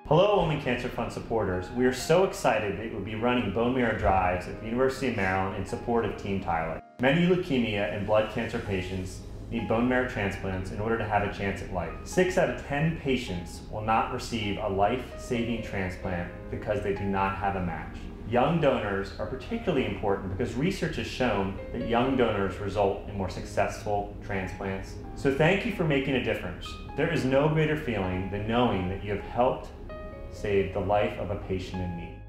Hello, Ulman Cancer Fund supporters. We are so excited that we'll be running bone marrow drives at the University of Maryland in support of Team Tyler. Many leukemia and blood cancer patients need bone marrow transplants in order to have a chance at life. 6 out of 10 patients will not receive a life-saving transplant because they do not have a match. Young donors are particularly important because research has shown that young donors result in more successful transplants. So thank you for making a difference. There is no greater feeling than knowing that you have helped save the life of a patient in need.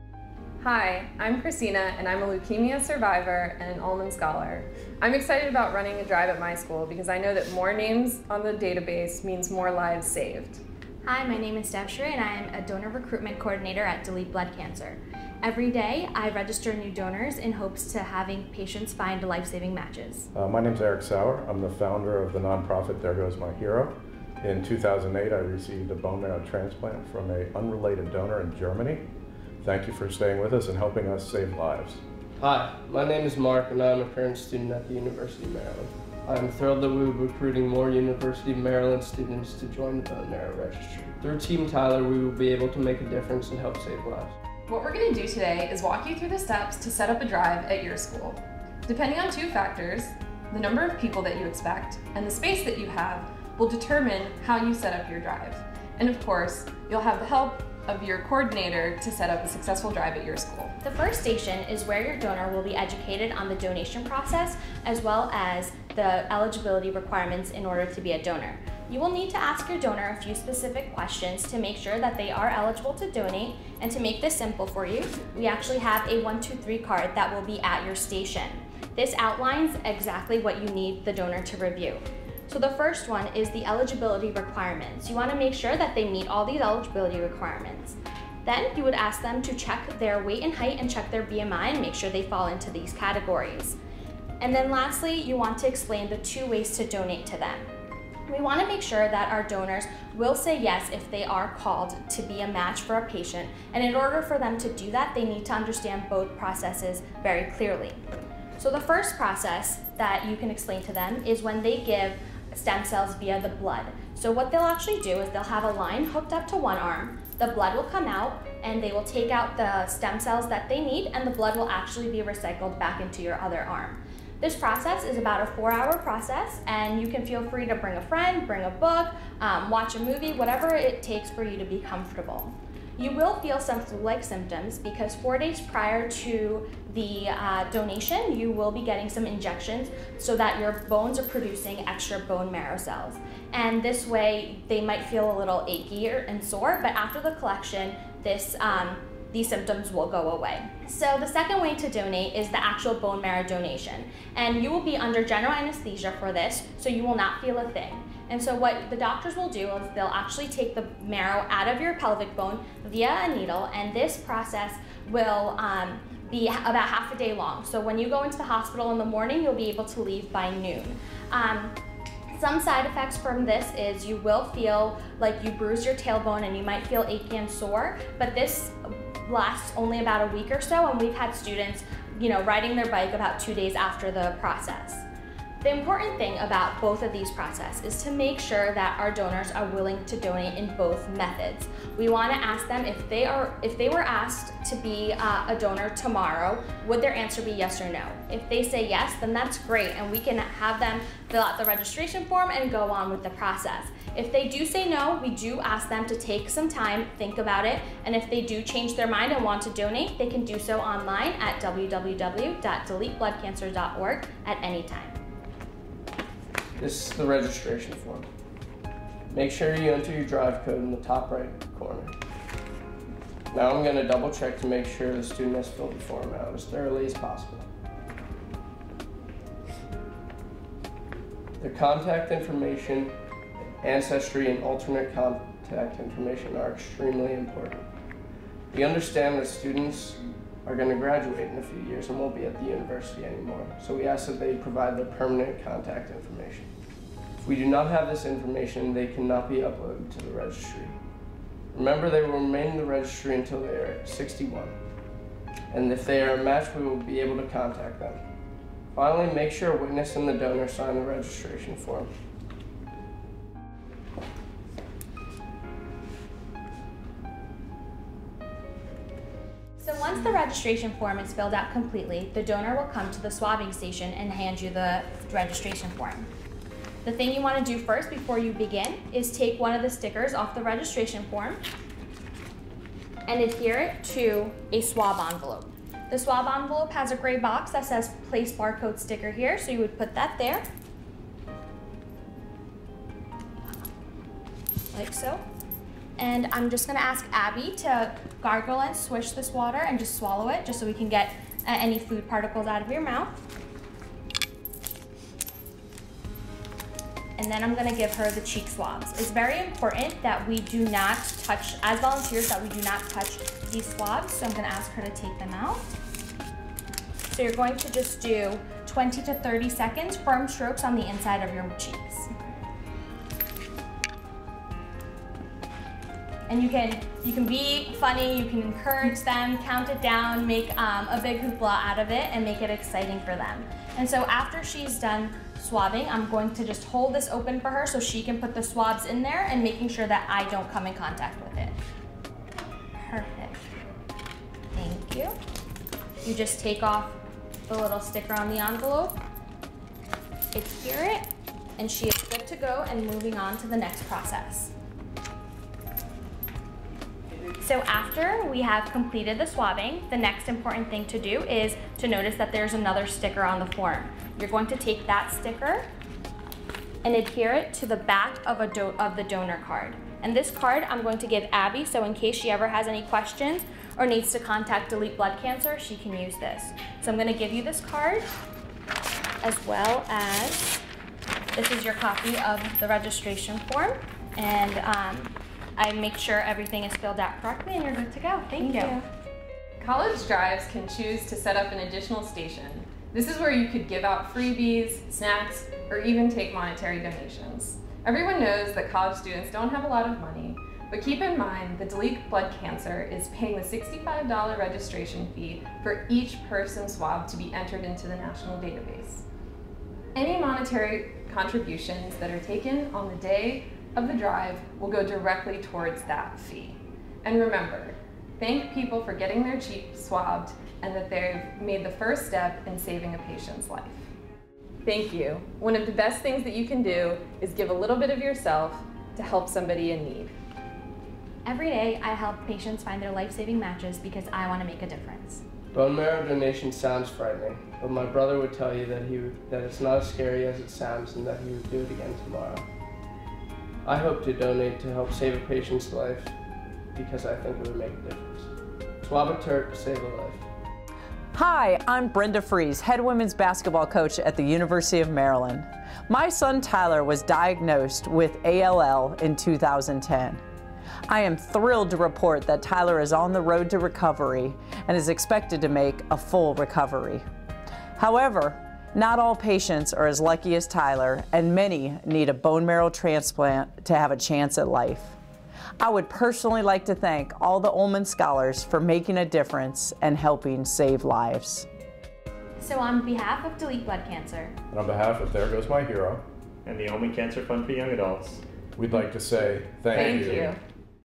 Hi, I'm Christina and I'm a leukemia survivor and an Ulman Scholar. I'm excited about running a drive at my school because I know that more names on the database means more lives saved. Hi, my name is Devshri and I am a donor recruitment coordinator at Delete Blood Cancer. Every day I register new donors in hopes to having patients find life-saving matches. My name is Eric Sauer. I'm the founder of the nonprofit There Goes My Hero. In 2008, I received a bone marrow transplant from an unrelated donor in Germany. Thank you for staying with us and helping us save lives. Hi, my name is Mark and I'm a current student at the University of Maryland. I'm thrilled that we will be recruiting more University of Maryland students to join the bone marrow registry. Through Team Tyler, we will be able to make a difference and help save lives. What we're going to do today is walk you through the steps to set up a drive at your school. Depending on 2 factors, the number of people that you expect and the space that you have will determine how you set up your drive. And of course, you'll have the help of your coordinator to set up a successful drive at your school. The first station is where your donor will be educated on the donation process as well as the eligibility requirements in order to be a donor. You will need to ask your donor a few specific questions to make sure that they are eligible to donate, and to make this simple for you, we actually have a 123 card that will be at your station. This outlines exactly what you need the donor to review. So the first one is the eligibility requirements. You want to make sure that they meet all these eligibility requirements. Then you would ask them to check their weight and height and check their BMI and make sure they fall into these categories. And then lastly, you want to explain the 2 ways to donate to them. We want to make sure that our donors will say yes if they are called to be a match for a patient, and in order for them to do that, they need to understand both processes very clearly. So the first process that you can explain to them is when they give stem cells via the blood. So what they'll actually do is they'll have a line hooked up to one arm, the blood will come out, and they will take out the stem cells that they need, and the blood will actually be recycled back into your other arm. This process is about a 4-hour process, and you can feel free to bring a friend, bring a book, watch a movie, whatever it takes for you to be comfortable. You will feel some flu-like symptoms because 4 days prior to the donation, you will be getting some injections so that your bones are producing extra bone marrow cells. And this way, they might feel a little achy and sore, but after the collection, these symptoms will go away. So the second way to donate is the actual bone marrow donation. And you will be under general anesthesia for this, so you will not feel a thing. And so what the doctors will do is they'll actually take the marrow out of your pelvic bone via a needle, and this process will be about half a day long. So when you go into the hospital in the morning, you'll be able to leave by noon. Some side effects from this is you will feel like you bruise your tailbone and you might feel achy and sore, but this lasts only about a week or so, and we've had students, riding their bike about 2 days after the process. The important thing about both of these processes is to make sure that our donors are willing to donate in both methods. We want to ask them if they were asked to be a donor tomorrow, would their answer be yes or no? If they say yes, then that's great, and we can have them fill out the registration form and go on with the process. If they do say no, we do ask them to take some time, think about it, and if they do change their mind and want to donate, they can do so online at www.deletebloodcancer.org at any time. This is the registration form. Make sure you enter your drive code in the top right corner. Now I'm going to double check to make sure the student has filled the form out as thoroughly as possible. The contact information, ancestry, and alternate contact information are extremely important. We understand that students are going to graduate in a few years and won't be at the university anymore, so we ask that they provide their permanent contact information. If we do not have this information, they cannot be uploaded to the registry. Remember, they will remain in the registry until they are 61, and if they are a match, we will be able to contact them. Finally, make sure a witness and the donor sign the registration form. once the registration form is filled out completely, the donor will come to the swabbing station and hand you the registration form. The thing you want to do first before you begin is take one of the stickers off the registration form and adhere it to a swab envelope. The swab envelope has a gray box that says place barcode sticker here, so you would put that there, like so. And I'm just gonna ask Abby to gargle and swish this water and just swallow it, just so we can get any food particles out of your mouth. And then I'm gonna give her the cheek swabs. It's very important that we do not touch, as volunteers, that we do not touch these swabs, so I'm gonna ask her to take them out. So you're going to just do 20 to 30 seconds, firm strokes on the inside of your cheeks. And you can be funny, you can encourage them, count it down, make a big hoopla out of it, and make it exciting for them. And so after she's done swabbing, I'm going to just hold this open for her so she can put the swabs in there and making sure that I don't come in contact with it. Perfect. Thank you. You just take off the little sticker on the envelope, adhere it, and she is good to go and moving on to the next process. So after we have completed the swabbing, the next important thing to do is to notice that there's another sticker on the form. You're going to take that sticker and adhere it to the back of the donor card. And this card I'm going to give Abby, so in case she ever has any questions or needs to contact Delete Blood Cancer, she can use this. So I'm going to give you this card, as well as this is your copy of the registration form. And I make sure everything is filled out correctly and you're good to go. Thank you. College drives can choose to set up an additional station. This is where you could give out freebies, snacks, or even take monetary donations. Everyone knows that college students don't have a lot of money, but keep in mind that Delete Blood Cancer is paying the $65 registration fee for each person swabbed to be entered into the national database. Any monetary contributions that are taken on the day of the drive will go directly towards that fee. And remember, thank people for getting their cheek swabbed and that they've made the first step in saving a patient's life. Thank you. One of the best things that you can do is give a little bit of yourself to help somebody in need. Every day I help patients find their life-saving matches because I want to make a difference. Bone marrow donation sounds frightening, but my brother would tell you that it's not as scary as it sounds and that he would do it again tomorrow. I hope to donate to help save a patient's life because I think it would make a difference. Swab a Turk, save a life. Hi, I'm Brenda Fries, head women's basketball coach at the University of Maryland. My son Tyler was diagnosed with ALL in 2010. I am thrilled to report that Tyler is on the road to recovery and is expected to make a full recovery. However, not all patients are as lucky as Tyler, and many need a bone marrow transplant to have a chance at life. I would personally like to thank all the Ulman Scholars for making a difference and helping save lives. So on behalf of Delete Blood Cancer, And on behalf of There Goes My Hero, And the Ulman Cancer Fund for Young Adults, we'd like to say thank you.